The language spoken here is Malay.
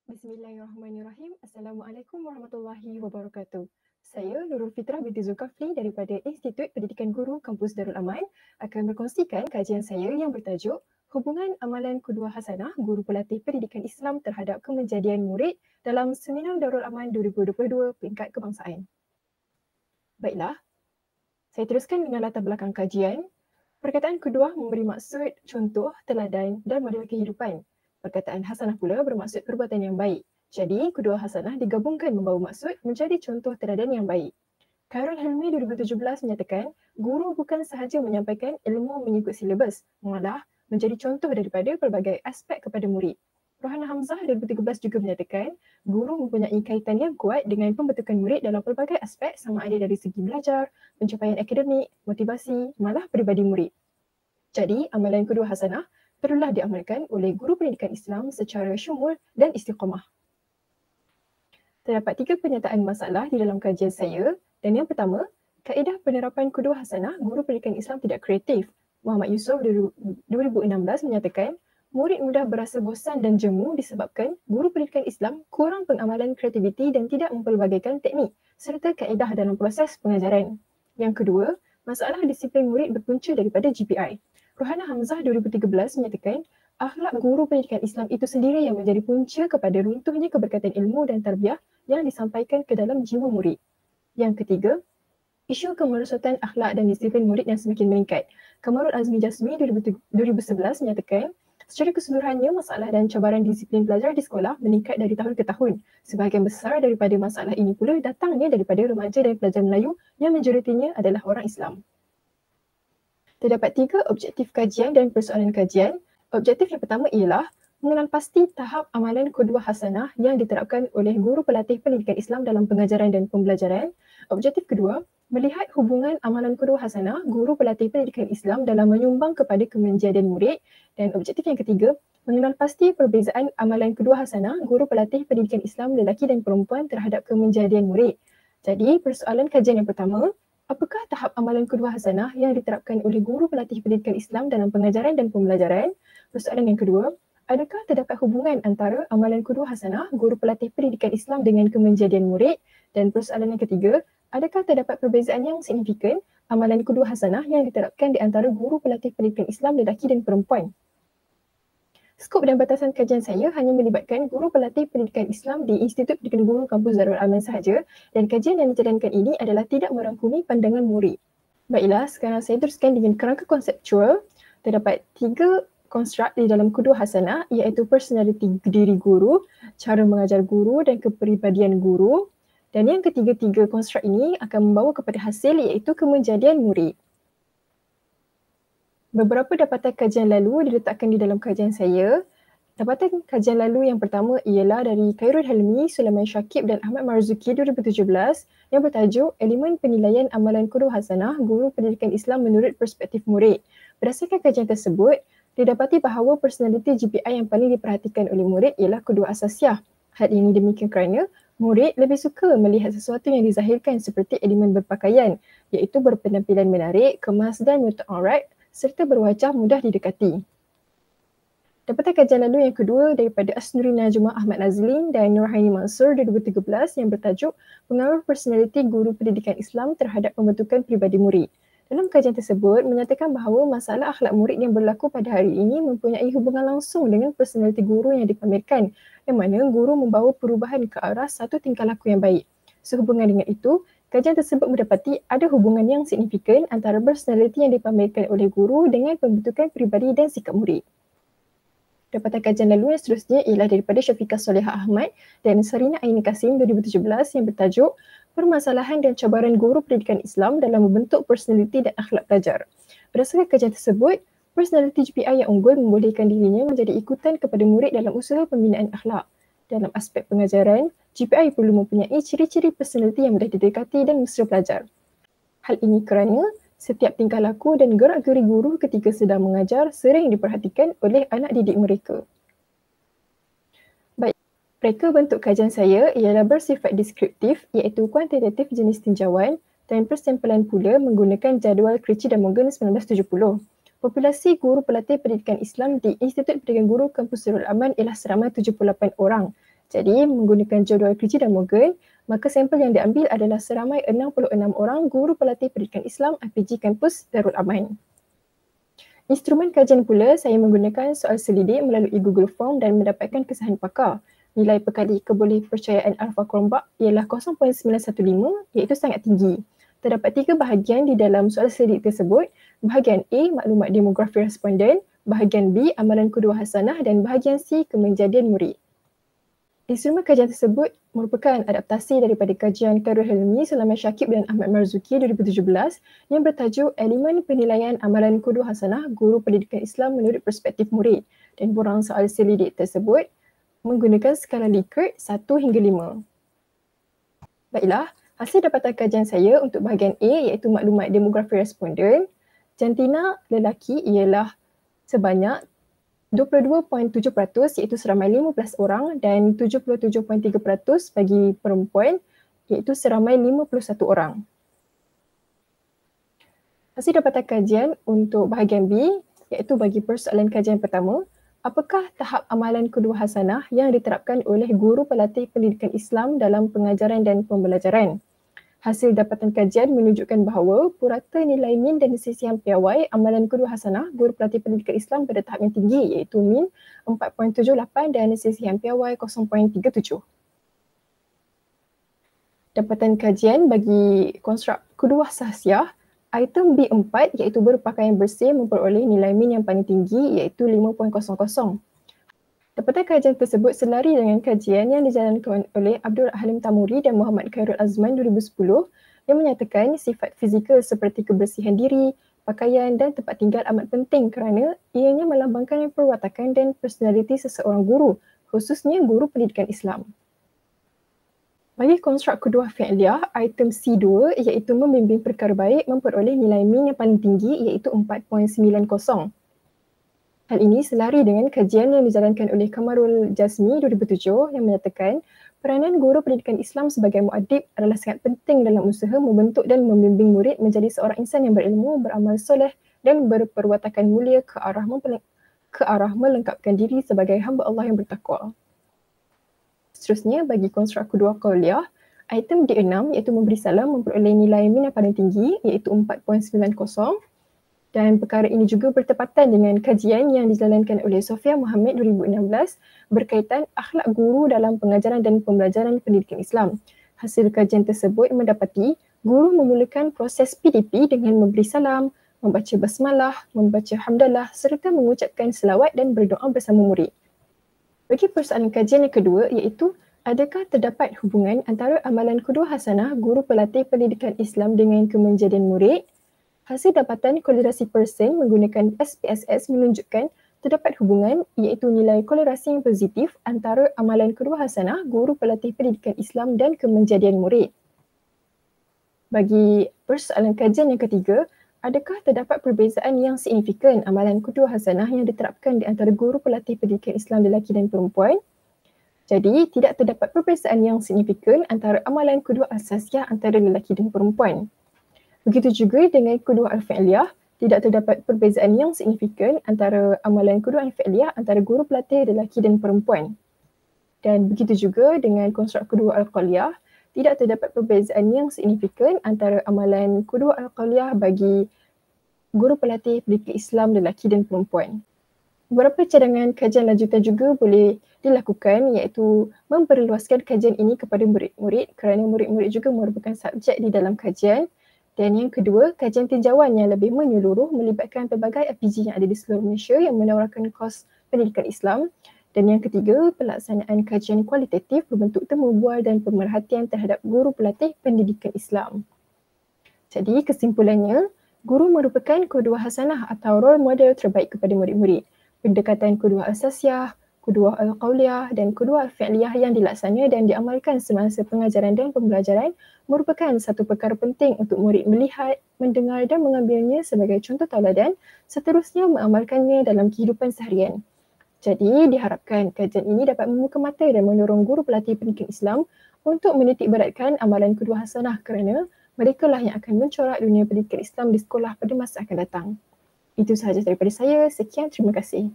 Bismillahirrahmanirrahim. Assalamualaikum warahmatullahi wabarakatuh. Saya Nurul Fitrah binti Zulkafli daripada Institut Pendidikan Guru Kampus Darul Aman akan berkongsikan kajian saya yang bertajuk Hubungan Amalan Qudwah Hasanah Guru Pelatih Pendidikan Islam terhadap Kemenjadian Murid dalam Seminar Darul Aman 2022 Peringkat Kebangsaan. Baiklah, saya teruskan dengan latar belakang kajian. Perkataan qudwah memberi maksud contoh, teladan dan model kehidupan. Perkataan hasanah pula bermaksud perbuatan yang baik. Jadi, qudwah hasanah digabungkan membawa maksud menjadi contoh teladan yang baik. Khairul Hilmi 2017 menyatakan, guru bukan sahaja menyampaikan ilmu mengikut silibus, malah menjadi contoh daripada pelbagai aspek kepada murid. Rohana Hamzah 2013 juga menyatakan, guru mempunyai kaitan yang kuat dengan pembentukan murid dalam pelbagai aspek sama ada dari segi belajar, pencapaian akademik, motivasi, malah peribadi murid. Jadi, amalan qudwah hasanah perlulah diamalkan oleh guru pendidikan Islam secara syumul dan istiqamah. Terdapat 3 pernyataan masalah di dalam kajian saya dan yang pertama, kaedah penerapan qudwah hasanah guru pendidikan Islam tidak kreatif. Muhammad Yusof 2016 menyatakan, murid mudah berasa bosan dan jemu disebabkan guru pendidikan Islam kurang pengamalan kreativiti dan tidak mempelbagaikan teknik serta kaedah dalam proses pengajaran. Yang kedua, masalah disiplin murid berpunca daripada GPI. Rohana Hamzah 2013 menyatakan, akhlak guru pendidikan Islam itu sendiri yang menjadi punca kepada runtuhnya keberkatan ilmu dan tarbiyah yang disampaikan ke dalam jiwa murid. Yang ketiga, isu kemerosotan akhlak dan disiplin murid yang semakin meningkat. Kamarul Azmi Jasmi 2011 menyatakan, secara keseluruhannya masalah dan cabaran disiplin pelajar di sekolah meningkat dari tahun ke tahun. Sebahagian besar daripada masalah ini pula datangnya daripada remaja dan pelajar Melayu yang majoritinya adalah orang Islam. Terdapat 3 objektif kajian dan persoalan kajian. Objektif yang pertama ialah mengenal pasti tahap amalan qudwah hasanah yang diterapkan oleh guru pelatih pendidikan Islam dalam pengajaran dan pembelajaran. Objektif kedua, melihat hubungan amalan qudwah hasanah guru pelatih pendidikan Islam dalam menyumbang kepada kemenjadian murid. Dan objektif yang ketiga, mengenal pasti perbezaan amalan qudwah hasanah guru pelatih pendidikan Islam lelaki dan perempuan terhadap kemenjadian murid. Jadi, persoalan kajian yang pertama, apakah tahap amalan qudwah hasanah yang diterapkan oleh guru pelatih pendidikan Islam dalam pengajaran dan pembelajaran? Persoalan yang kedua, adakah terdapat hubungan antara amalan qudwah hasanah guru pelatih pendidikan Islam dengan kemenjadian murid? Dan persoalan yang ketiga, adakah terdapat perbezaan yang signifikan amalan qudwah hasanah yang diterapkan di antara guru pelatih pendidikan Islam lelaki dan perempuan? Skop dan batasan kajian saya hanya melibatkan guru pelatih pendidikan Islam di Institut Pendidikan Guru Kampus Darul Aman sahaja dan kajian yang dijalankan ini adalah tidak merangkumi pandangan murid. Baiklah, sekarang saya teruskan dengan kerangka konseptual. Terdapat 3 konstruk di dalam qudwah hasanah iaitu personaliti diri guru, cara mengajar guru dan kepribadian guru. Dan yang ketiga-tiga konstruk ini akan membawa kepada hasil iaitu kemenjadian murid. Beberapa dapatan kajian lalu diletakkan di dalam kajian saya. Dapatan kajian lalu yang pertama ialah dari Khairul Helmi, Sulaiman Syakib dan Ahmad Marzuki 2017 yang bertajuk Elemen Penilaian Amalan Qudwah Hasanah Guru Pendidikan Islam Menurut Perspektif Murid. Berdasarkan kajian tersebut, didapati bahawa personaliti GPI yang paling diperhatikan oleh murid ialah qudwah asasiyah. Hal ini demikian kerana murid lebih suka melihat sesuatu yang dizahirkan seperti elemen berpakaian iaitu berpenampilan menarik, kemas dan muta'arat serta berwajah mudah didekati. Dapatan kajian lalu yang kedua daripada Asnuri Najmah Ahmad Nazlin dan Nurhaini Mansur 2013 yang bertajuk Pengaruh Personaliti Guru Pendidikan Islam Terhadap Pembentukan Pribadi Murid. Dalam kajian tersebut menyatakan bahawa masalah akhlak murid yang berlaku pada hari ini mempunyai hubungan langsung dengan personaliti guru yang dipamerkan, yang mana guru membawa perubahan ke arah satu tingkah laku yang baik. Sehubungan dengan itu, kajian tersebut mendapati ada hubungan yang signifikan antara personaliti yang dipamerkan oleh guru dengan pembentukan peribadi dan sikap murid. Dapatan kajian lalu yang seterusnya ialah daripada Syafiqah Solehah Ahmad dan Sarina Aini Kasim 2017 yang bertajuk Permasalahan dan Cabaran Guru Pendidikan Islam dalam Membentuk Personaliti dan Akhlak Pelajar. Berdasarkan kajian tersebut, personaliti GPI yang unggul membolehkan dirinya menjadi ikutan kepada murid dalam usaha pembinaan akhlak. Dalam aspek pengajaran, GPI perlu mempunyai ciri-ciri personaliti yang mudah didekati dan mesra pelajar. Hal ini kerana setiap tingkah laku dan gerak-geri guru ketika sedang mengajar sering diperhatikan oleh anak didik mereka. Baik, reka bentuk kajian saya ialah bersifat deskriptif iaitu kuantitatif jenis tinjauan dan persampalan pula menggunakan jadual Krejci dan Morgan 1970. Populasi guru pelatih pendidikan Islam di Institut Pendidikan Guru Kampus Darul Aman ialah seramai 78 orang Jadi menggunakan jadual Kriji dan Morgan, maka sampel yang diambil adalah seramai 66 orang guru pelatih pendidikan Islam IPG Kampus Darul Aman. Instrumen kajian pula, saya menggunakan soal selidik melalui Google Form dan mendapatkan kesahan pakar. Nilai perkali kebolehpercayaan alfa Chromebug ialah 0.915 iaitu sangat tinggi. Terdapat 3 bahagian di dalam soal selidik tersebut. Bahagian A, maklumat demografi responden. Bahagian B, amalan kedua hasanah dan bahagian C, kemenjadian murid. Instrumen kajian tersebut merupakan adaptasi daripada kajian Khairul Helmi, Sulaiman Syakib dan Ahmad Marzuki 2017 yang bertajuk Elemen Penilaian Amalan Qudwah Hasanah Guru Pendidikan Islam Menurut Perspektif Murid, dan borang soal selidik tersebut menggunakan skala Likert 1 hingga 5. Baiklah, hasil dapatan kajian saya untuk bahagian A iaitu maklumat demografi responden. Jantina lelaki ialah sebanyak 22.7% iaitu seramai 15 orang dan 77.3% bagi perempuan iaitu seramai 51 orang. Hasil dapatan kajian untuk bahagian B iaitu bagi persoalan kajian pertama, apakah tahap amalan kedua hasanah yang diterapkan oleh guru pelatih pendidikan Islam dalam pengajaran dan pembelajaran? Hasil dapatan kajian menunjukkan bahawa purata nilai min dan sisihan piawai amalan kedua hasanah guru pelatih pendidikan Islam pada tahap yang tinggi iaitu min 4.78 dan sisihan piawai 0.37. Dapatan kajian bagi konstruk kedua sahsiah, item B4 iaitu berpakaian bersih memperoleh nilai min yang paling tinggi iaitu 5.00. Dapatan kajian tersebut selari dengan kajian yang dijalankan oleh Abdul Halim Tamuri dan Muhammad Khairul Azman 2010 yang menyatakan sifat fizikal seperti kebersihan diri, pakaian dan tempat tinggal amat penting kerana ianya melambangkan perwatakan dan personaliti seseorang guru, khususnya guru pendidikan Islam. Bagi konstruk kedua fi'liyah, item C2 iaitu membimbing perkara baik memperoleh nilai min yang paling tinggi iaitu 4.90. Hal ini selari dengan kajian yang dijalankan oleh Kamarul Jazmi 2007 yang menyatakan peranan guru pendidikan Islam sebagai muadib adalah sangat penting dalam usaha membentuk dan membimbing murid menjadi seorang insan yang berilmu, beramal soleh dan berperwatakan mulia ke arah melengkapkan diri sebagai hamba Allah yang bertakwa. Seterusnya, bagi konstruk kedua qauliyah, item D6 iaitu memberi salam memperoleh nilai min yang paling tinggi iaitu 4.90. Dan perkara ini juga bertepatan dengan kajian yang dijalankan oleh Sofia Muhammad 2016 berkaitan akhlak guru dalam pengajaran dan pembelajaran pendidikan Islam. Hasil kajian tersebut mendapati guru memulakan proses PDP dengan memberi salam, membaca basmalah, membaca hamdalah serta mengucapkan selawat dan berdoa bersama murid. Bagi persoalan kajian yang kedua iaitu adakah terdapat hubungan antara amalan kedua hasanah guru pelatih pendidikan Islam dengan kemenjadian murid? Hasil dapatan kolerasi persen menggunakan SPSS menunjukkan terdapat hubungan iaitu nilai kolerasi yang positif antara amalan kedua hasanah guru pelatih pendidikan Islam dan kemenjadian murid. Bagi persoalan kajian yang ketiga, adakah terdapat perbezaan yang signifikan amalan kedua hasanah yang diterapkan di antara guru pelatih pendidikan Islam lelaki dan perempuan? Jadi, tidak terdapat perbezaan yang signifikan antara amalan kedua asasiah antara lelaki dan perempuan. Begitu juga dengan kedua al-fi'liyah, tidak terdapat perbezaan yang signifikan antara amalan kedua al-fi'liyah antara guru pelatih lelaki dan perempuan. Dan begitu juga dengan konstruk kedua al-qauliyah, tidak terdapat perbezaan yang signifikan antara amalan kedua al-qauliyah bagi guru pelatih pendidikan Islam lelaki dan perempuan. Beberapa cadangan kajian lanjutan juga boleh dilakukan iaitu memperluaskan kajian ini kepada murid-murid kerana murid-murid juga merupakan subjek di dalam kajian. Dan yang kedua, kajian tinjauan yang lebih menyeluruh melibatkan pelbagai IPG yang ada di seluruh Malaysia yang menawarkan kos pendidikan Islam. Dan yang ketiga, pelaksanaan kajian kualitatif berbentuk temu bual dan pemerhatian terhadap guru pelatih pendidikan Islam. Jadi kesimpulannya, guru merupakan qudwah hasanah atau role model terbaik kepada murid-murid. Pendekatan qudwah asasiyah, qudwah al-qauliyah dan qudwah al-fi'liyah yang dilaksana dan diamalkan semasa pengajaran dan pembelajaran merupakan satu perkara penting untuk murid melihat, mendengar dan mengambilnya sebagai contoh tauladan, seterusnya mengamalkannya dalam kehidupan seharian. Jadi diharapkan kajian ini dapat membuka mata dan mendorong guru pelatih pendidikan Islam untuk menitik beratkan amalan qudwah hasanah kerana mereka lah yang akan mencorak dunia pendidikan Islam di sekolah pada masa akan datang. Itu sahaja daripada saya. Sekian, terima kasih.